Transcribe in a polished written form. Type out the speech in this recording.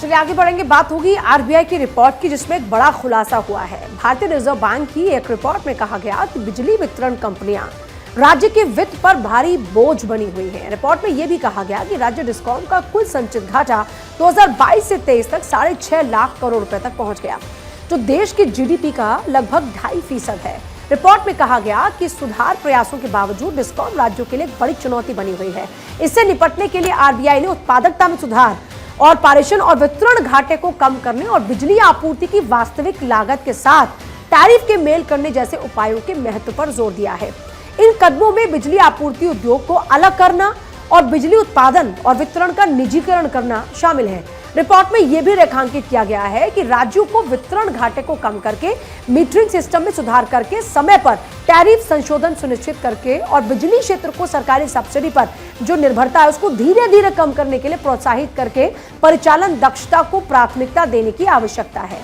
चलिए आगे बढ़ेंगे। बात होगी आरबीआई की रिपोर्ट की, जिसमें एक बड़ा खुलासा हुआ है। भारतीय रिजर्व बैंक की एक रिपोर्ट में कहा गया कि बिजली वितरण कंपनियां राज्य के वित्त पर भारी बोझ बनी हुई हैं। रिपोर्ट में यह भी कहा गया कि राज्य डिस्कॉम का कुल संचित घाटा 2022 से 23 तक 6.5 लाख करोड़ रुपए तक पहुंच गया, जो देश की जीडीपी का लगभग 2.5% है। रिपोर्ट में कहा गया कि सुधार प्रयासों के बावजूद डिस्कॉम राज्यों के लिए बड़ी चुनौती बनी हुई है। इससे निपटने के लिए आरबीआई ने उत्पादकता में सुधार और पारेषण और वितरण घाटे को कम करने और बिजली आपूर्ति की वास्तविक लागत के साथ टैरिफ के मेल करने जैसे उपायों के महत्व पर जोर दिया है। इन कदमों में बिजली आपूर्ति उद्योग को अलग करना और बिजली उत्पादन और वितरण का निजीकरण करना शामिल है। रिपोर्ट में यह भी रेखांकित किया गया है कि राज्यों को वितरण घाटे को कम करके, मीटरिंग सिस्टम में सुधार करके, समय पर टैरिफ संशोधन सुनिश्चित करके और बिजली क्षेत्र को सरकारी सब्सिडी पर जो निर्भरता है उसको धीरे धीरे कम करने के लिए प्रोत्साहित करके परिचालन दक्षता को प्राथमिकता देने की आवश्यकता है।